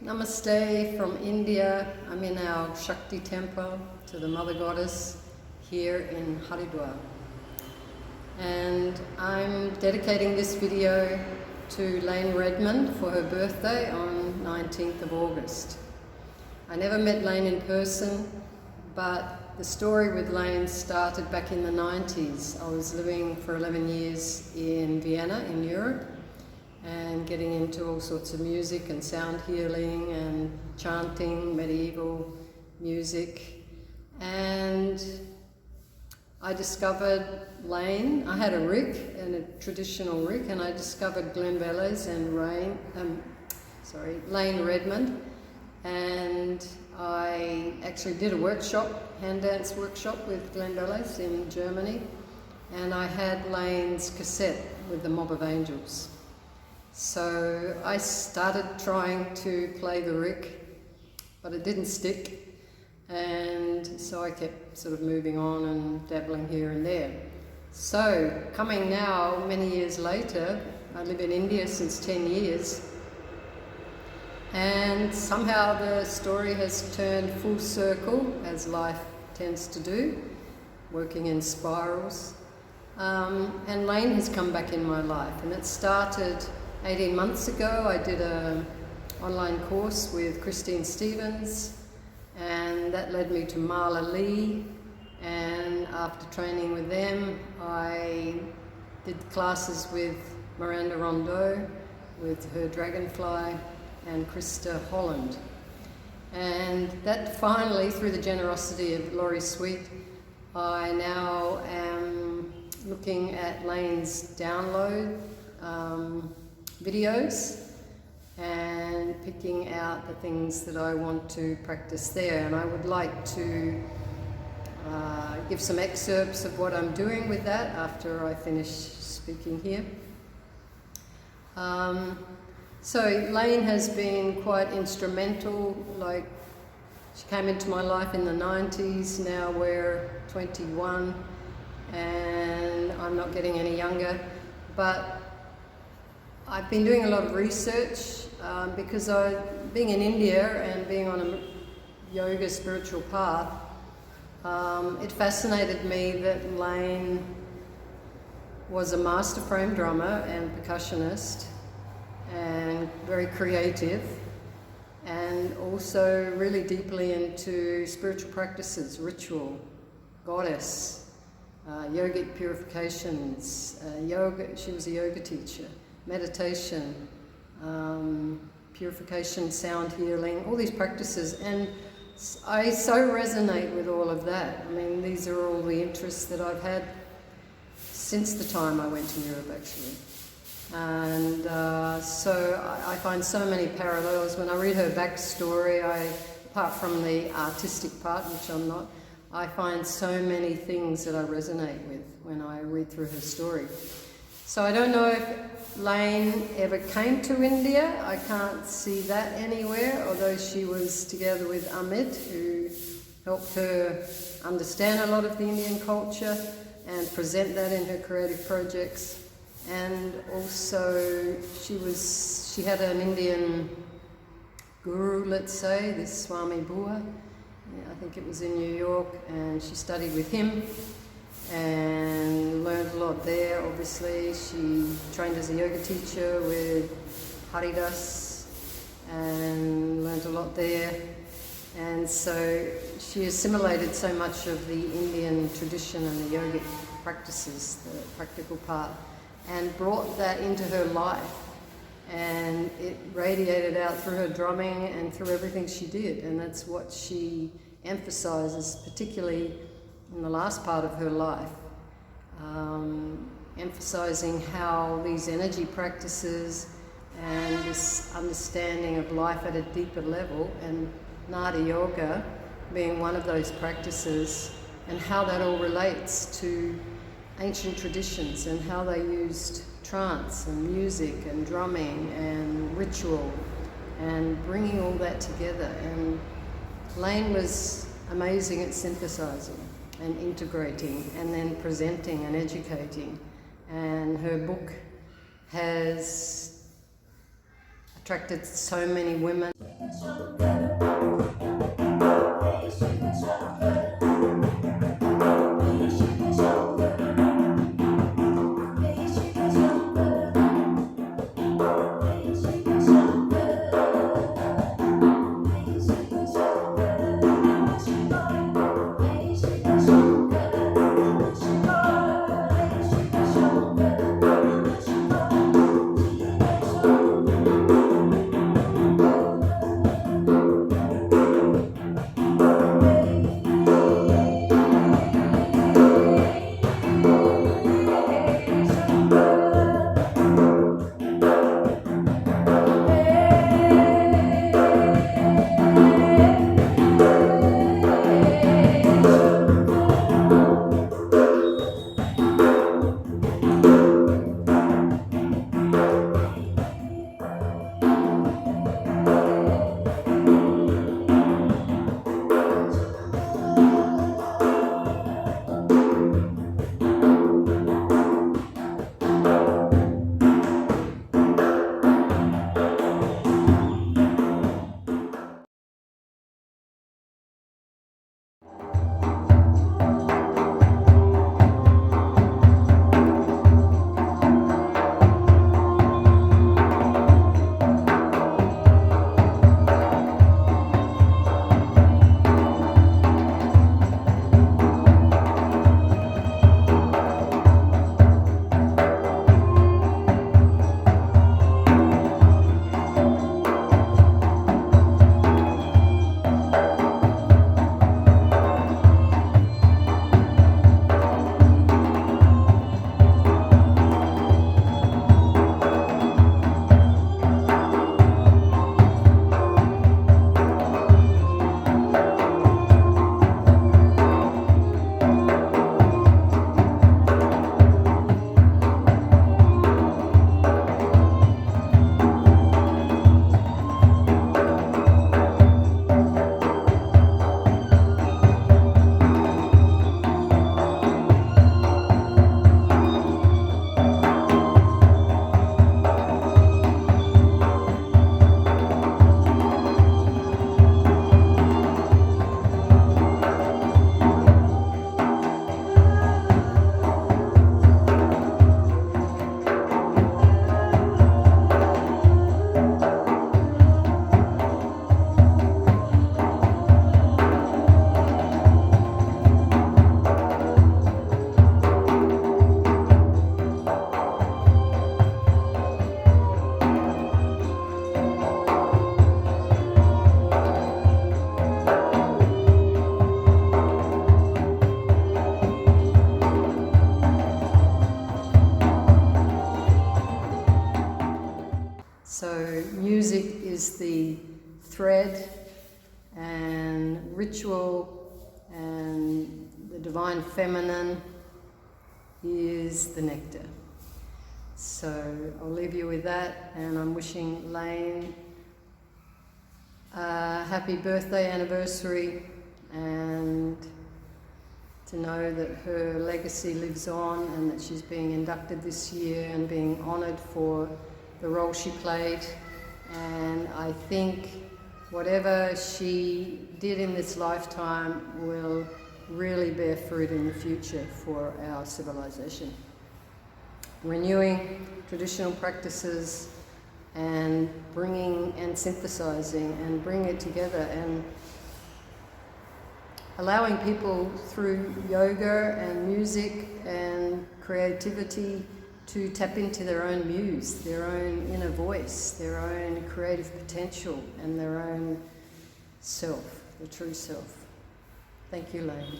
Namaste from India. I'm in our Shakti temple to the Mother Goddess here in Haridwar. And I'm dedicating this video to Layne Redmond for her birthday on 19th of August. I never met Layne in person, but the story with Layne started back in the 90s. I was living for 11 years in Vienna in Europe and getting into all sorts of music and sound healing and chanting, medieval music. And I discovered Layne. I had a rick, and a traditional rick, and I discovered Glenn Velez and Layne Redmond. And I actually did a workshop, hand dance workshop with Glenn Velez in Germany. And I had Layne's cassette with the Mob of Angels. So I started trying to play the rick, but it didn't stick, and so I kept sort of moving on and dabbling here and there. So coming now, many years later, I live in India since 10 years, and somehow the story has turned full circle, as life tends to do, working in spirals. And Layne has come back in my life, and it started 18 months ago. I did an online course with Christine Stevens, and that led me to Marla Lee, and after training with them I did classes with Miranda Rondeau with her Dragonfly and Krista Holland. And that finally, through the generosity of Laurie Sweet, I now am looking at Layne's download videos and picking out the things that I want to practice there. And I would like to give some excerpts of what I'm doing with that after I finish speaking here. So Layne has been quite instrumental. Like, she came into my life in the 90s, now we're 21 and I'm not getting any younger, but I've been doing a lot of research because being in India and being on a yoga spiritual path, it fascinated me that Layne was a master frame drummer and percussionist and very creative, and also really deeply into spiritual practices, ritual, goddess, yogic purifications, yoga. She was a yoga teacher. Meditation, purification, sound healing, all these practices, and I so resonate with all of that. I mean, these are all the interests that I've had since the time I went to Europe, actually. And so I find so many parallels. When I read her backstory, apart from the artistic part, which I'm not, I find so many things that I resonate with when I read through her story. So I don't know if Layne ever came to India. I can't see that anywhere, although she was together with Amit, who helped her understand a lot of the Indian culture and present that in her creative projects. And also she had an Indian guru, let's say, this Swami Bua. I think it was in New York, and she studied with him and learned a lot there. Obviously, she trained as a yoga teacher with Haridas and learned a lot there. And so she assimilated so much of the Indian tradition and the yogic practices, the practical part, and brought that into her life. And it radiated out through her drumming and through everything she did. And that's what she emphasizes, particularly in the last part of her life, emphasizing how these energy practices and this understanding of life at a deeper level, and Nada Yoga being one of those practices, and how that all relates to ancient traditions and how they used trance and music and drumming and ritual and bringing all that together. And Layne was amazing at synthesizing and integrating and then presenting and educating. And her book has a attracted so many women. So music is the thread, and ritual and the divine feminine is the nectar. So I'll leave you with that, and I'm wishing Layne a happy birthday anniversary, and to know that her legacy lives on and that she's being inducted this year and being honoured for the role she played. And I think whatever she did in this lifetime will really bear fruit in the future for our civilization. Renewing traditional practices and bringing and synthesizing and bringing it together, and allowing people through yoga and music and creativity to tap into their own muse, their own inner voice, their own creative potential, and their own self, the true self. Thank you, Layne.